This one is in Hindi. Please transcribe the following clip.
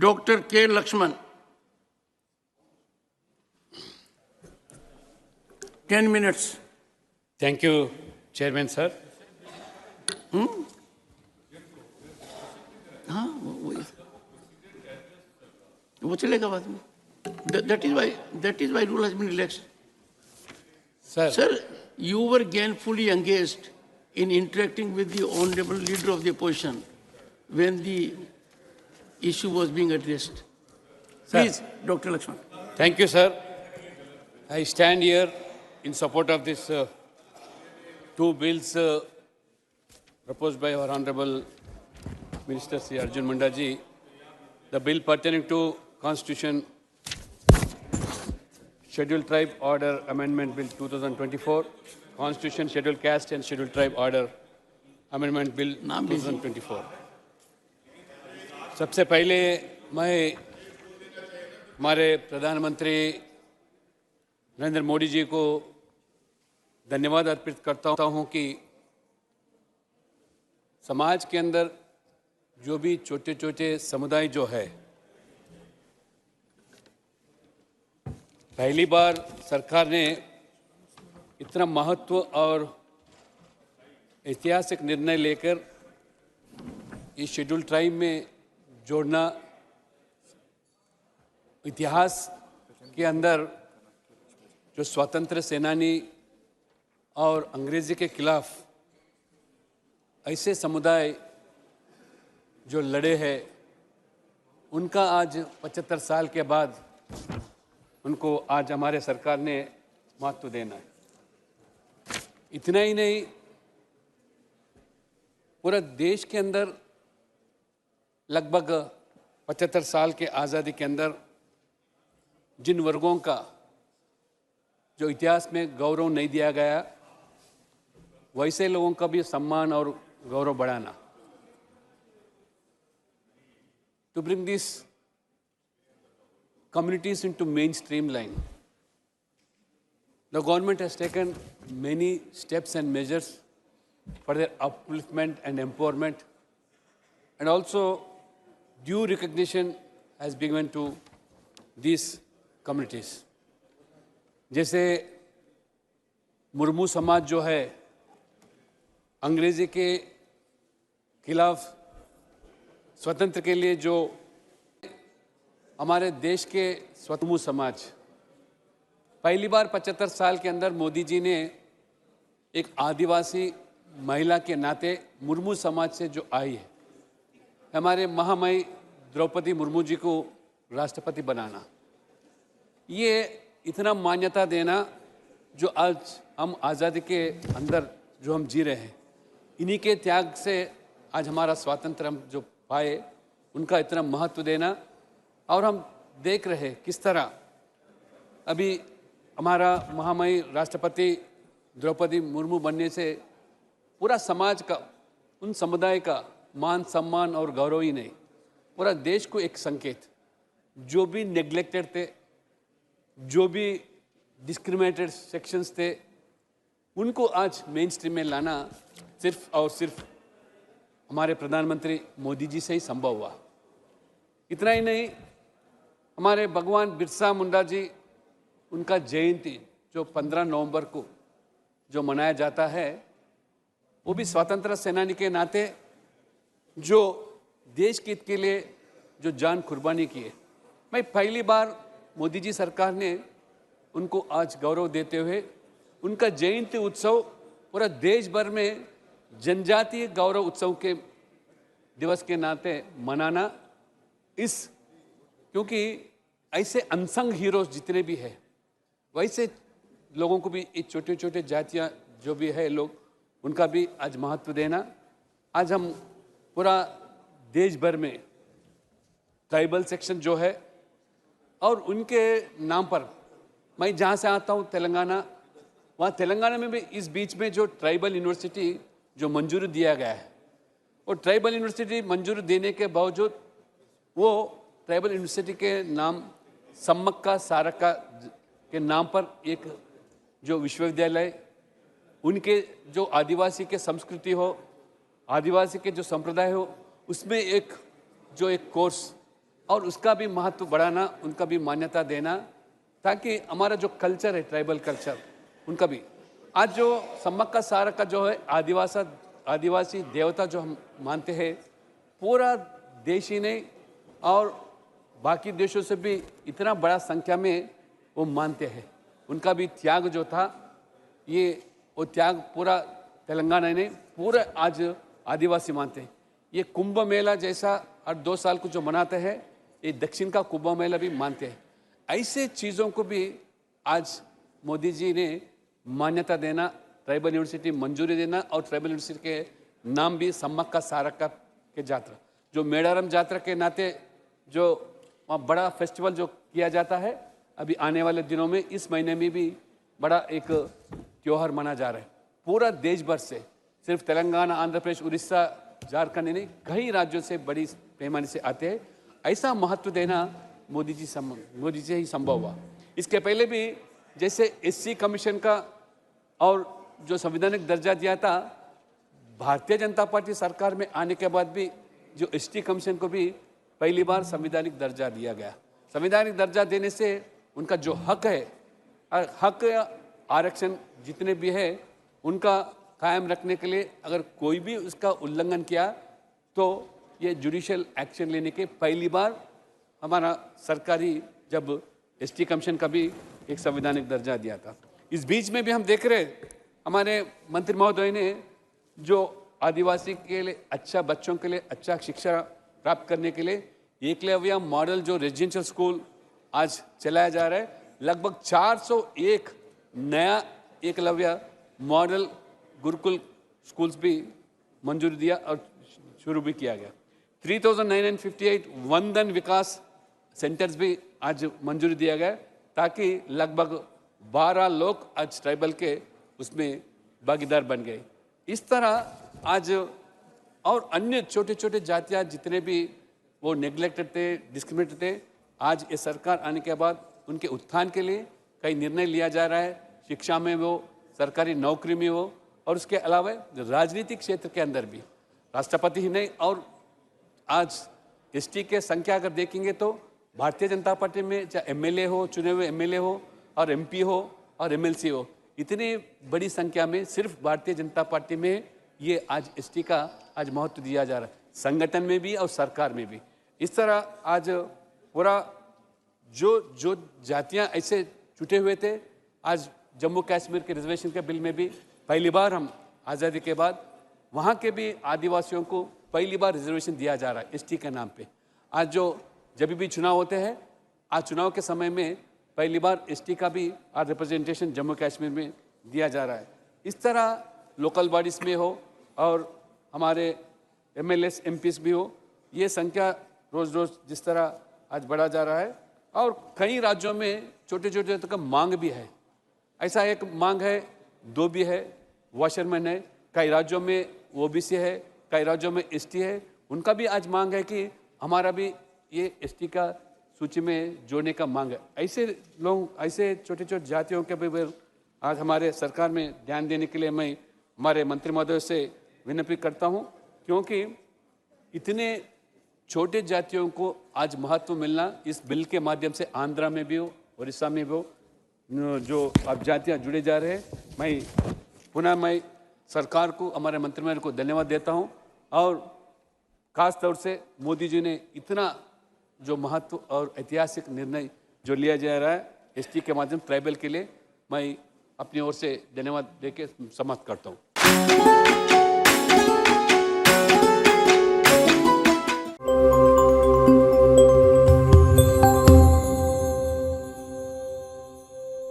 Dr. K. Lakshman. 10 minutes. Thank you, Chairman, sir. हाँ वो चलेगा बाद में. That is why rule has been relaxed. Sir, you were gainfully engaged in interacting with the honorable leader of the opposition when the issue was being addressed. Please, Dr. Lakshman. Thank you, sir. I stand here in support of this two bills proposed by our Honorable Minister Sri Arjun Munda ji. The bill pertaining to Constitution Scheduled Tribe Order Amendment Bill 2024, Constitution Scheduled Caste and Scheduled Tribe Order Amendment Bill 2024. सबसे पहले मैं हमारे प्रधानमंत्री नरेंद्र मोदी जी को धन्यवाद अर्पित करता हूं कि समाज के अंदर जो भी छोटे छोटे समुदाय जो है, पहली बार सरकार ने इतना महत्व और ऐतिहासिक निर्णय लेकर इस शेड्यूल ट्राइब में जोड़ना. इतिहास के अंदर जो स्वतंत्र सेनानी और अंग्रेजी के खिलाफ ऐसे समुदाय जो लड़े हैं, उनका आज 75 साल के बाद उनको आज हमारे सरकार ने महत्व देना है. इतना ही नहीं, पूरा देश के अंदर लगभग 75 साल के आज़ादी के अंदर जिन वर्गों का जो इतिहास में गौरव नहीं दिया गया, वैसे लोगों का भी सम्मान और गौरव बढ़ाना. To bring these communities into mainstream line, the government has taken many steps and measures for their upliftment and empowerment, and also due recognition has been given to these communities. जैसे मुर्मू समाज जो है, अंग्रेजी के खिलाफ स्वतंत्र के लिए जो हमारे देश के स्वतंत्र समाज, पहली बार 75 साल के अंदर मोदी जी ने एक आदिवासी महिला के नाते मुर्मू समाज से जो आई है, हमारे महामहिम द्रौपदी मुर्मू जी को राष्ट्रपति बनाना, ये इतना मान्यता देना जो आज हम आज़ादी के अंदर जो हम जी रहे हैं, इन्हीं के त्याग से आज हमारा स्वातंत्र्य हम जो पाए, उनका इतना महत्व देना. और हम देख रहे किस तरह अभी हमारा महामहिम राष्ट्रपति द्रौपदी मुर्मू बनने से पूरा समाज का, उन समुदाय का मान सम्मान और गौरव ही नहीं, पूरा देश को एक संकेत, जो भी नेग्लेक्टेड थे, जो भी डिस्क्रिमिनेटेड सेक्शंस थे, उनको आज मेन स्ट्रीम में लाना सिर्फ और सिर्फ हमारे प्रधानमंत्री मोदी जी से ही संभव हुआ. इतना ही नहीं, हमारे भगवान बिरसा मुंडा जी, उनका जयंती जो 15 नवंबर को जो मनाया जाता है, वो भी स्वतंत्र सेनानी के नाते जो देश के हित के लिए जो जान कुर्बानी की है. मैं पहली बार मोदी जी सरकार ने उनको आज गौरव देते हुए उनका जयंती उत्सव पूरा देश भर में जनजातीय गौरव उत्सव के दिवस के नाते मनाना. क्योंकि ऐसे अनसंग हीरोज जितने भी हैं, वैसे लोगों को भी ये छोटे छोटे जातियाँ जो भी है लोग, उनका भी आज महत्व देना. आज हम पूरा देश भर में ट्राइबल सेक्शन जो है और उनके नाम पर, मैं जहाँ से आता हूँ तेलंगाना, वहाँ तेलंगाना में भी इस बीच में जो ट्राइबल यूनिवर्सिटी जो मंजूरी दिया गया है, वो ट्राइबल यूनिवर्सिटी मंजूरी देने के बावजूद वो ट्राइबल यूनिवर्सिटी के नाम सम्मक्का सारक्का के नाम पर एक जो विश्वविद्यालय, उनके जो आदिवासी के संस्कृति हो, आदिवासी के जो संप्रदाय हो, उसमें एक कोर्स और उसका भी महत्व बढ़ाना, उनका भी मान्यता देना, ताकि हमारा जो कल्चर है, ट्राइबल कल्चर, उनका भी आज जो सम्मक्का सारक्का जो है आदिवासी देवता जो हम मानते हैं, पूरा देश ही नहीं और बाकी देशों से भी इतना बड़ा संख्या में वो मानते हैं। उनका भी त्याग जो था, ये वो त्याग पूरा तेलंगाना नहीं, पूरा आज आदिवासी मानते हैं। ये कुंभ मेला जैसा हर 2 साल को जो मनाते हैं, ये दक्षिण का कुंभ मेला भी मानते हैं। ऐसे चीज़ों को भी आज मोदी जी ने मान्यता देना, ट्राइबल यूनिवर्सिटी मंजूरी देना और ट्राइबल यूनिवर्सिटी के नाम भी सम्मक्का सारक्का के जात्रा, जो मेडारम जात्रा के नाते जो वहाँ बड़ा फेस्टिवल जो किया जाता है, अभी आने वाले दिनों में इस महीने में भी बड़ा एक त्यौहार मना जा रहा है। पूरा देश भर से, सिर्फ तेलंगाना, आंध्र प्रदेश, उड़ीसा, झारखंड नहीं, कई राज्यों से बड़ी पैमाने से आते हैं। ऐसा महत्व देना मोदी जी से ही संभव हुआ। इसके पहले भी जैसे एससी कमीशन का और जो संवैधानिक दर्जा दिया था, भारतीय जनता पार्टी सरकार में आने के बाद भी जो एसटी कमीशन को भी पहली बार संवैधानिक दर्जा दिया गया। संवैधानिक दर्जा देने से उनका जो हक है, हक आरक्षण जितने भी है, उनका कायम रखने के लिए अगर कोई भी उसका उल्लंघन किया तो ये जुडिशियल एक्शन लेने के पहली बार हमारा सरकारी जब एसटी कमीशन का भी एक संवैधानिक दर्जा दिया था। इस बीच में भी हम देख रहे हमारे मंत्री महोदय ने जो आदिवासी के लिए अच्छा, बच्चों के लिए अच्छा शिक्षा प्राप्त करने के लिए एकलव्य मॉडल जो रेजिडेंशियल स्कूल आज चलाया जा रहा है, लगभग 401 नया एकलव्य मॉडल गुरुकुल स्कूल्स भी मंजूरी दिया और शुरू भी किया गया। 3958 वंदन विकास सेंटर्स भी आज मंजूरी दिया गया, ताकि लगभग 12 लोग आज ट्राइबल के उसमें भागीदार बन गए। इस तरह आज और अन्य छोटे छोटे जातियाँ जितने भी वो नेग्लेक्टेड थे, डिस्क्रिमिनेटेड थे, आज ये सरकार आने के बाद उनके उत्थान के लिए कई निर्णय लिया जा रहा है। शिक्षा में हो, सरकारी नौकरी में हो, और उसके अलावा राजनीतिक क्षेत्र के अंदर भी राष्ट्रपति ही नहीं, और आज एसटी के संख्या अगर देखेंगे तो भारतीय जनता पार्टी में चाहे एमएलए हो, चुने हुए एमएलए हो और एमपी हो और एमएलसी हो, इतनी बड़ी संख्या में सिर्फ भारतीय जनता पार्टी में ये आज एसटी का आज महत्व दिया जा रहा है, संगठन में भी और सरकार में भी। इस तरह आज पूरा जो जातियां ऐसे छूटे हुए थे, आज जम्मू कश्मीर के रिजर्वेशन के बिल में भी पहली बार हम आज़ादी के बाद वहाँ के भी आदिवासियों को पहली बार रिजर्वेशन दिया जा रहा है एसटी के नाम पे। आज जो जब भी चुनाव होते हैं, आज चुनाव के समय में पहली बार एसटी का भी आज रिप्रेजेंटेशन जम्मू कश्मीर में दिया जा रहा है। इस तरह लोकल बॉडीज़ में हो और हमारे एमएलएस एमपीस भी हो, ये संख्या रोज़ रोज़ जिस तरह आज बढ़ा जा रहा है, और कई राज्यों में छोटे छोटे तक मांग भी है। ऐसा एक मांग है, 2 भी है, वॉशरमैन है, कई राज्यों में ओबीसी है, कई राज्यों में एसटी है। उनका भी आज मांग है कि हमारा भी ये एसटी का सूची में जोड़ने का मांग है। ऐसे लोग, ऐसे छोटे छोटे जातियों के भी आज हमारे सरकार में ध्यान देने के लिए मैं हमारे मंत्री महोदय से विनती करता हूँ, क्योंकि इतने छोटे जातियों को आज महत्व मिलना इस बिल के माध्यम से आंध्रा में भी हो, उड़ीसा में भी हो, जो अब जातियाँ जुड़े जा रहे हैं। मैं सरकार को, हमारे मंत्रिमंडल को धन्यवाद देता हूँ, और ख़ास तौर से मोदी जी ने इतना जो महत्व और ऐतिहासिक निर्णय जो लिया जा रहा है एसटी के माध्यम ट्राइबल के लिए, मैं अपनी ओर से धन्यवाद देके समाप्त करता हूँ।